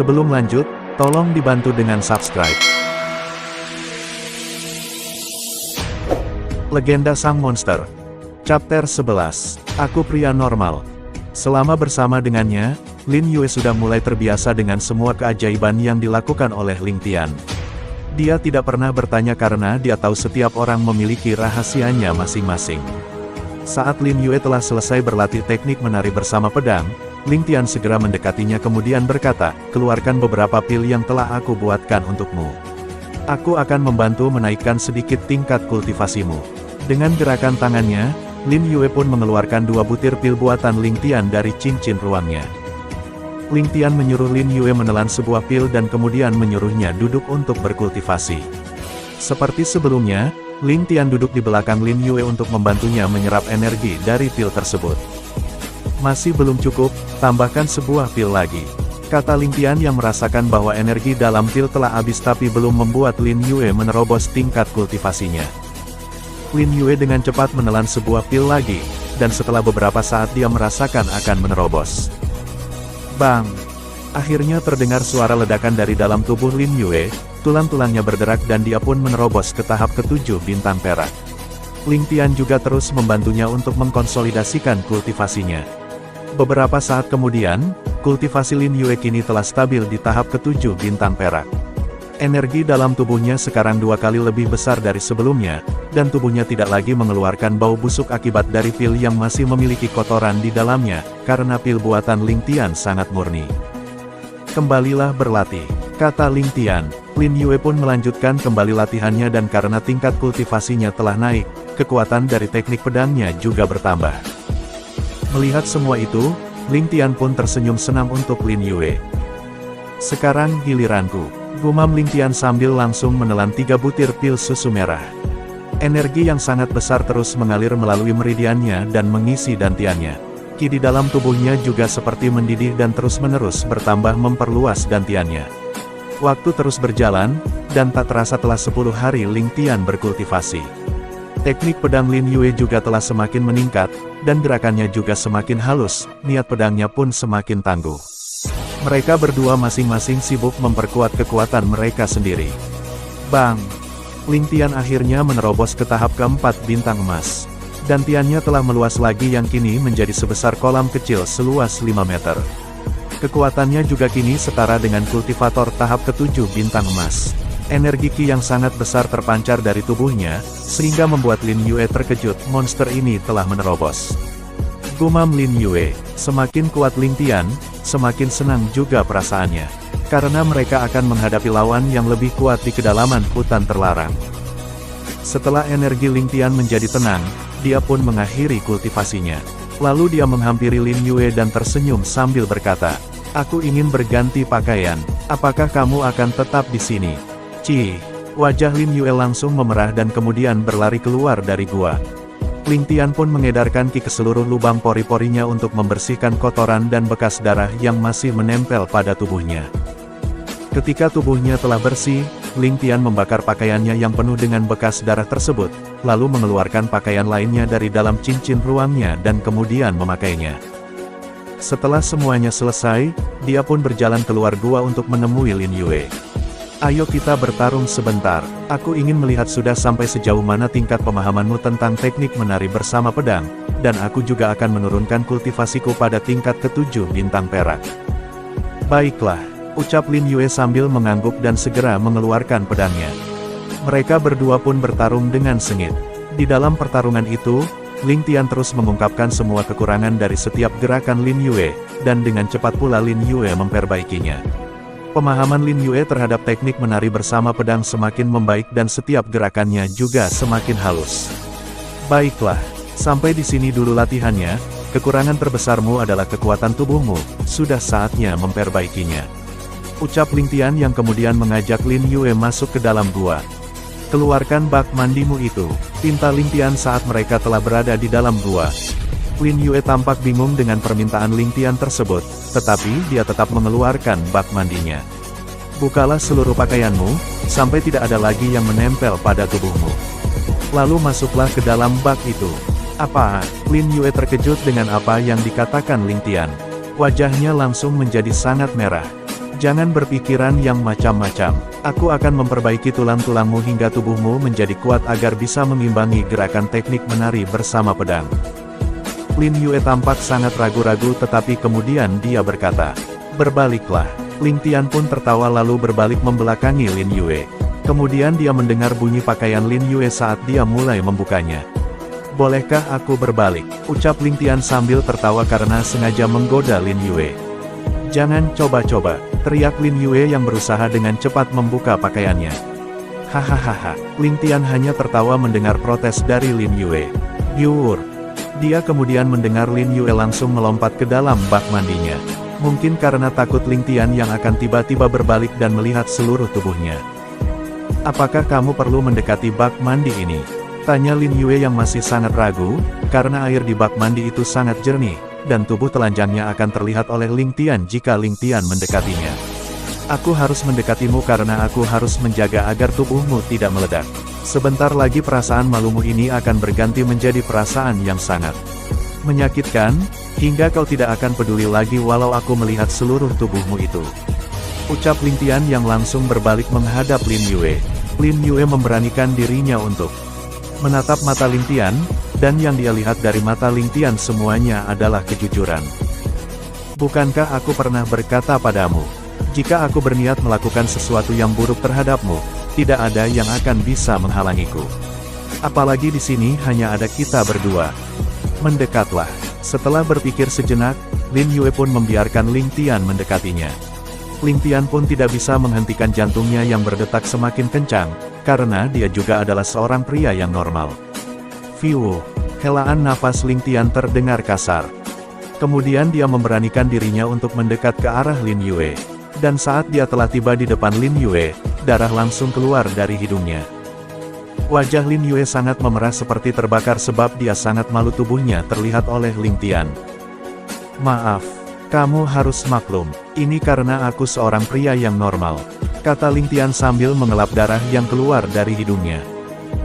Sebelum lanjut, tolong dibantu dengan subscribe. Legenda Sang Monster. Chapter 11. Aku pria normal. Selama bersama dengannya, Lin Yue sudah mulai terbiasa dengan semua keajaiban yang dilakukan oleh Ling Tian. Dia tidak pernah bertanya karena dia tahu setiap orang memiliki rahasianya masing-masing. Saat Lin Yue telah selesai berlatih teknik menari bersama pedang, Ling Tian segera mendekatinya kemudian berkata, "Keluarkan beberapa pil yang telah aku buatkan untukmu. Aku akan membantu menaikkan sedikit tingkat kultivasimu." Dengan gerakan tangannya, Lin Yue pun mengeluarkan 2 butir pil buatan Ling Tian dari cincin ruangnya. Ling Tian menyuruh Lin Yue menelan sebuah pil dan kemudian menyuruhnya duduk untuk berkultivasi. Seperti sebelumnya, Ling Tian duduk di belakang Lin Yue untuk membantunya menyerap energi dari pil tersebut. "Masih belum cukup, tambahkan sebuah pil lagi," kata Ling Tian yang merasakan bahwa energi dalam pil telah habis tapi belum membuat Lin Yue menerobos tingkat kultivasinya. Lin Yue dengan cepat menelan sebuah pil lagi, dan setelah beberapa saat dia merasakan akan menerobos. Bang! Akhirnya terdengar suara ledakan dari dalam tubuh Lin Yue, tulang-tulangnya berderak dan dia pun menerobos ke tahap ke-7 bintang perak. Ling Tian juga terus membantunya untuk mengkonsolidasikan kultivasinya. Beberapa saat kemudian, kultivasi Lin Yue kini telah stabil di tahap ke-7 bintang perak. Energi dalam tubuhnya sekarang 2 kali lebih besar dari sebelumnya, dan tubuhnya tidak lagi mengeluarkan bau busuk akibat dari pil yang masih memiliki kotoran di dalamnya, karena pil buatan Ling Tian sangat murni. "Kembalilah berlatih," kata Ling Tian. Lin Yue pun melanjutkan kembali latihannya dan karena tingkat kultivasinya telah naik, kekuatan dari teknik pedangnya juga bertambah. Melihat semua itu, Ling Tian pun tersenyum senang untuk Lin Yue. "Sekarang giliranku," gumam Ling Tian sambil langsung menelan 3 butir pil susu merah. Energi yang sangat besar terus mengalir melalui meridiannya dan mengisi dantiannya. Ki di dalam tubuhnya juga seperti mendidih dan terus-menerus bertambah memperluas dantiannya. Waktu terus berjalan, dan tak terasa telah 10 hari Ling Tian berkultivasi. Teknik pedang Lin Yue juga telah semakin meningkat, dan gerakannya juga semakin halus, niat pedangnya pun semakin tangguh. Mereka berdua masing-masing sibuk memperkuat kekuatan mereka sendiri. Bang! Ling Tian akhirnya menerobos ke tahap ke-4 bintang emas. Dantiannya telah meluas lagi yang kini menjadi sebesar kolam kecil seluas 5 meter. Kekuatannya juga kini setara dengan kultivator tahap ke-7 bintang emas. Energi Ki yang sangat besar terpancar dari tubuhnya, sehingga membuat Lin Yue terkejut, monster ini telah menerobos. Gumam Lin Yue, semakin kuat Ling Tian, semakin senang juga perasaannya. Karena mereka akan menghadapi lawan yang lebih kuat di kedalaman hutan terlarang. Setelah energi Ling Tian menjadi tenang, dia pun mengakhiri kultivasinya. Lalu dia menghampiri Lin Yue dan tersenyum sambil berkata, "Aku ingin berganti pakaian, apakah kamu akan tetap di sini?" Cih, wajah Lin Yue langsung memerah dan kemudian berlari keluar dari gua. Ling Tian pun mengedarkan Ki ke seluruh lubang pori-porinya untuk membersihkan kotoran dan bekas darah yang masih menempel pada tubuhnya. Ketika tubuhnya telah bersih, Ling Tian membakar pakaiannya yang penuh dengan bekas darah tersebut, lalu mengeluarkan pakaian lainnya dari dalam cincin ruangnya dan kemudian memakainya. Setelah semuanya selesai, dia pun berjalan keluar gua untuk menemui Lin Yue. "Ayo kita bertarung sebentar, aku ingin melihat sudah sampai sejauh mana tingkat pemahamanmu tentang teknik menari bersama pedang, dan aku juga akan menurunkan kultivasiku pada tingkat ke-7 bintang perak." "Baiklah," ucap Lin Yue sambil mengangguk dan segera mengeluarkan pedangnya. Mereka berdua pun bertarung dengan sengit. Di dalam pertarungan itu, Ling Tian terus mengungkapkan semua kekurangan dari setiap gerakan Lin Yue, dan dengan cepat pula Lin Yue memperbaikinya. Pemahaman Lin Yue terhadap teknik menari bersama pedang semakin membaik dan setiap gerakannya juga semakin halus. "Baiklah, sampai di sini dulu latihannya, kekurangan terbesarmu adalah kekuatan tubuhmu, sudah saatnya memperbaikinya," ucap Ling Tian yang kemudian mengajak Lin Yue masuk ke dalam gua. "Keluarkan bak mandimu itu," pinta Ling Tian saat mereka telah berada di dalam gua. Lin Yue tampak bingung dengan permintaan Ling Tian tersebut, tetapi dia tetap mengeluarkan bak mandinya. "Bukalah seluruh pakaianmu, sampai tidak ada lagi yang menempel pada tubuhmu. Lalu masuklah ke dalam bak itu." "Apa?" Lin Yue terkejut dengan apa yang dikatakan Ling Tian. Wajahnya langsung menjadi sangat merah. Jangan berpikiran yang macam-macam. Aku akan memperbaiki tulang-tulangmu hingga tubuhmu menjadi kuat agar bisa mengimbangi gerakan teknik menari bersama pedang. Lin Yue tampak sangat ragu-ragu tetapi kemudian dia berkata, "Berbaliklah." Ling Tian pun tertawa lalu berbalik membelakangi Lin Yue. Kemudian dia mendengar bunyi pakaian Lin Yue saat dia mulai membukanya. "Bolehkah aku berbalik?" ucap Ling Tian sambil tertawa karena sengaja menggoda Lin Yue. "Jangan coba-coba," teriak Lin Yue yang berusaha dengan cepat membuka pakaiannya. Hahaha, Ling Tian hanya tertawa mendengar protes dari Lin Yue. "Biur." Dia kemudian mendengar Lin Yue langsung melompat ke dalam bak mandinya. Mungkin karena takut Ling Tian yang akan tiba-tiba berbalik dan melihat seluruh tubuhnya. "Apakah kamu perlu mendekati bak mandi ini?" tanya Lin Yue yang masih sangat ragu, karena air di bak mandi itu sangat jernih, dan tubuh telanjangnya akan terlihat oleh Ling Tian jika Ling Tian mendekatinya. "Aku harus mendekatimu karena aku harus menjaga agar tubuhmu tidak meledak. Sebentar lagi perasaan malumu ini akan berganti menjadi perasaan yang sangat menyakitkan, hingga kau tidak akan peduli lagi walau aku melihat seluruh tubuhmu itu," ucap Ling Tian yang langsung berbalik menghadap Lin Yue. Lin Yue memberanikan dirinya untuk menatap mata Ling Tian, dan yang dia lihat dari mata Ling Tian semuanya adalah kejujuran. "Bukankah aku pernah berkata padamu, jika aku berniat melakukan sesuatu yang buruk terhadapmu, tidak ada yang akan bisa menghalangiku. Apalagi di sini hanya ada kita berdua. Mendekatlah." Setelah berpikir sejenak, Lin Yue pun membiarkan Ling Tian mendekatinya. Ling Tian pun tidak bisa menghentikan jantungnya yang berdetak semakin kencang, karena dia juga adalah seorang pria yang normal. Fiu, helaan nafas Ling Tian terdengar kasar. Kemudian dia memberanikan dirinya untuk mendekat ke arah Lin Yue. Dan saat dia telah tiba di depan Lin Yue, darah langsung keluar dari hidungnya. Wajah Lin Yue sangat memerah seperti terbakar sebab dia sangat malu tubuhnya terlihat oleh Ling Tian. "Maaf, kamu harus maklum, ini karena aku seorang pria yang normal," kata Ling Tian sambil mengelap darah yang keluar dari hidungnya.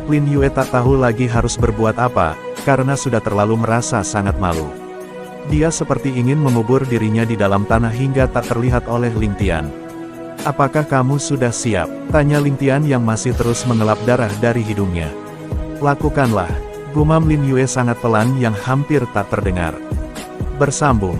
Lin Yue tak tahu lagi harus berbuat apa, karena sudah terlalu merasa sangat malu. Dia seperti ingin mengubur dirinya di dalam tanah hingga tak terlihat oleh Ling Tian. "Apakah kamu sudah siap?" tanya Ling Tian yang masih terus mengelap darah dari hidungnya. "Lakukanlah," gumam Lin Yue sangat pelan yang hampir tak terdengar. Bersambung.